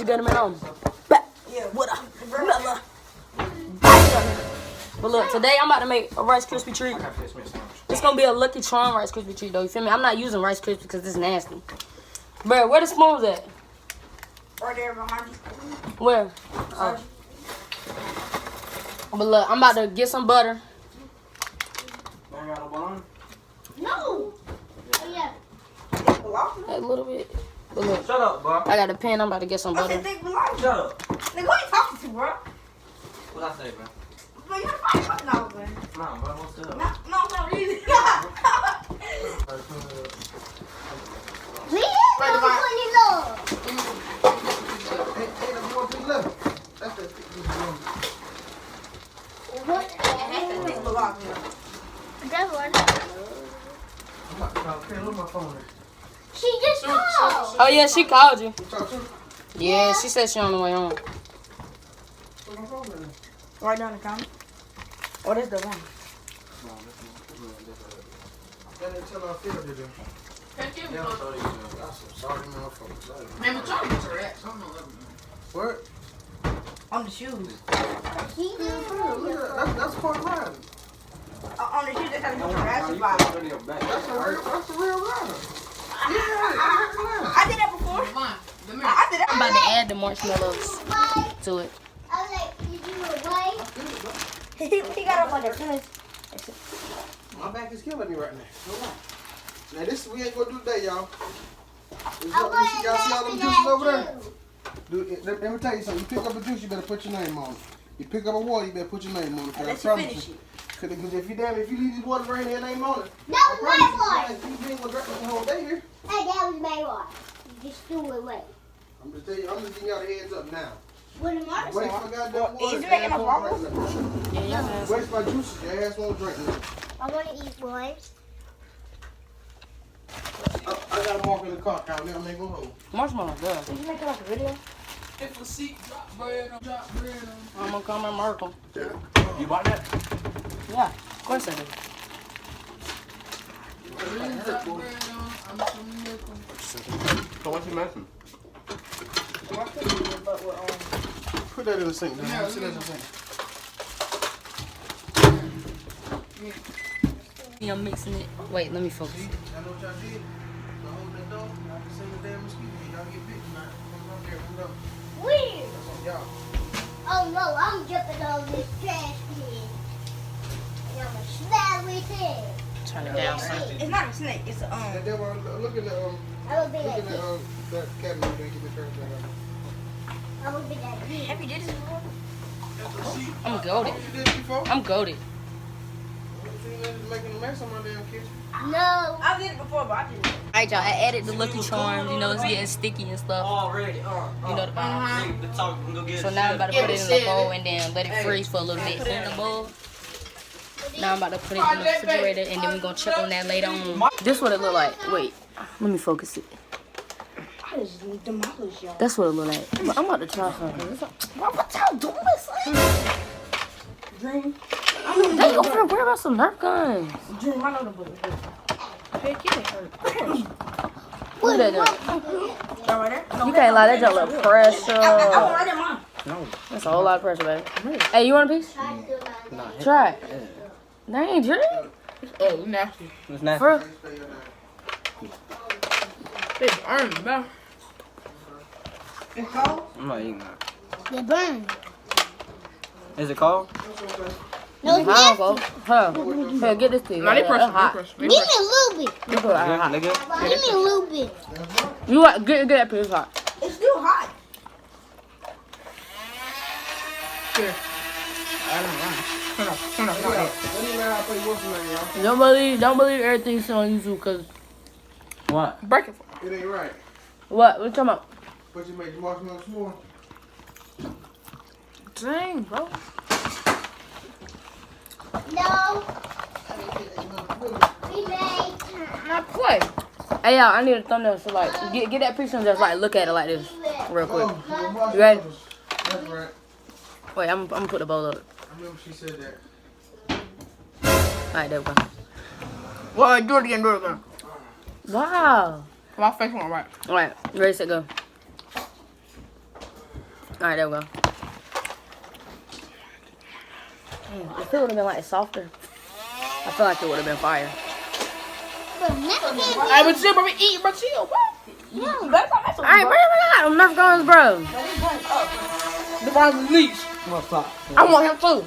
get him in on. What up? But look, today I'm about to make a Rice Krispie treat. It's gonna be a Lucky Charm Rice Krispie treat though. You feel me? I'm not using Rice Krispie because it's nasty. Bro, where the spoons at? Right there behind you. Where? Oh. But look, I'm about to get some butter. No. Oh yeah. A little bit. But look, Shut up, bro. I got a pen. I'm about to get some butter. Shut up. Nigga, who you talking to, bro? What I say, bro? Bro, you're fucking fucking over, man. Nah, bro, what's up? No, really. She just called. Oh yeah, she called you. Yeah, she said she on the way home. Right down the counter. Oh, that's the one. What? On the shoes. That's part of mine. On the shoes, they gotta go to the ratchet spot. That's the real line. I did that before. I did that. I'm about to add the marshmallows to it. I was like, did you away? He got up on there. Finish. My back is killing me right now. Now this we ain't gonna do today, y'all. Y'all see all them juices over there? Let me tell you something. You pick up a juice, you better put your name on it. You pick up a water, you better put your name on it. Unless you finish it. Because if you leave this water right here, name on it. That was my water. You ain't gonna drink the whole day here. Hey, that was my water. You just threw it away. I'm just telling you, I'm just giving y'all the heads up now. What am I Wait for goddamn water. Is it making a bubble? Wait for my juice. Your ass won't drink it. I want to eat one. I got a mark in the car. I'll never make one hole. Marshmallows, yeah. Did you make it like a video? If a seat drop bread on. I'm gonna come and mark them. You bought that? Yeah, of course I did. Drop bread on. I'm some nickel. So what's you making? Put that in the sink. Yeah, sit in the sink. I'm mixing it. Wait, let me focus. I know what y'all did. Y'all hold that door. I can see the damn mosquito. Y'all get bit tonight. Come up there. Come up. Weird. That's on y'all. Oh no, I'm jumping on this trash can. And I'm going to smash with it. Turn it down some. It's not a snake. It's a And then look at the I will be look like at this. that cabinet there. Give me turn that on. I will be like this. Have you did this before? I'm goated. You did it before? I'm goated. Making a mess on my damn kitchen. No. I did it before, but I didn't. Alright, y'all. I added the Lucky Charms. You know, it's getting sticky and stuff. Already. You know the bottom. The talk, we can go get So now I'm about to put it in the bowl and then let it freeze for a little bit in the bowl. Now I'm about to put it in the refrigerator and then we're gonna check on that later on. This what it look like. Wait, let me focus it. I just demolished y'all. That's what it look like. I'm about to try something. What y'all doing, son? Dream. They over there worry about some Nerf guns. Dream, I know the book. Hey, give me hurt. Look at that. Y'all right there? You can't lie, that just look I pressure. went right there, mom. That's a whole lot of pressure, baby. Hey, you want a piece? Try it. Dang, Drew. Oh, nasty. It's nasty. For They burn, man. It's cold? I'm not eating that. They burn. Is it cold? No, it's I nasty. don't go. Huh. Here, get this thing. Nah, they pressure. That's hot. Give me a little bit. Look at that hot. Nigga? Give me a little bit. You want get that piece hot. It's still hot. Here. I don't know. Turn up. Let me learn how to play what's the name, y'all. Don't believe everything you see on YouTube, cause What? Break it. It ain't right. what you talking about? But you make the marshmallow s'more. Dang, bro. No. We made. Not play. Hey y'all, I need a thumbnail. So like, get that piece and just like look at it like this, real quick. Oh, You ready? That's right. Wait, I'm gonna put the bowl up. I remember she said that. Alright, there we go. Well, do it again. Wow. My face won't right. Alright, ready, set, go. Alright, there we go. Damn, if it would have been like softer, I feel like it would have been fire. I would chill, bro. We eat, bro. Chill, bro. Alright, bring it out. Nerf guns, bro. Devon release. What's up? I want him too.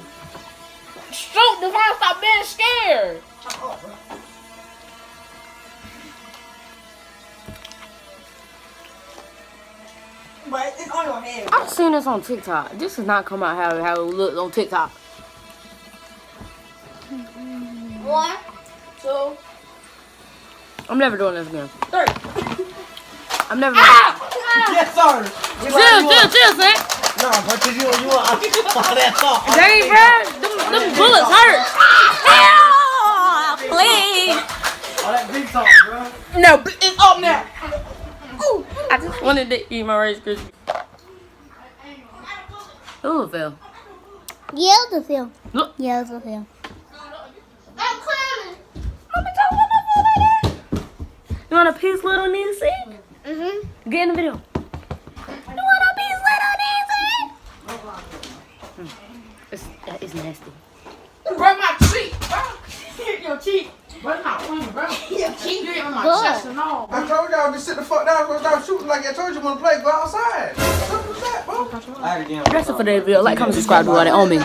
Shoot, Devon, stop being scared. But it's on your head. I've seen this on TikTok. This does not come out how it looks on TikTok. 1, 2, I'm never doing this again. 3. I'm never. Yes, sir. Chill, son. No, but you want all that talk. Dang, bro. Them bullets hurt. Please. All that big talk, bro. No, it's up now. Ooh, I just wanted to eat my Rice Krispie. Ooh, it fell. Yeah, the film. Look. Yeah, the film. I'm coming. You want a piece, little Nancy? Mm-hmm. Get in the video. You want a piece, little Nancy? It's nasty. Bro, my cheek, bro. Your cheek. Bro, it's not funny, bro. Your cheek. You on my chest and all. I told y'all to sit the fuck down, go stop shooting like I told you want to play. Go outside. What was that, bro? All right, again. That's it for the video. Like, comment, subscribe, do all that on me.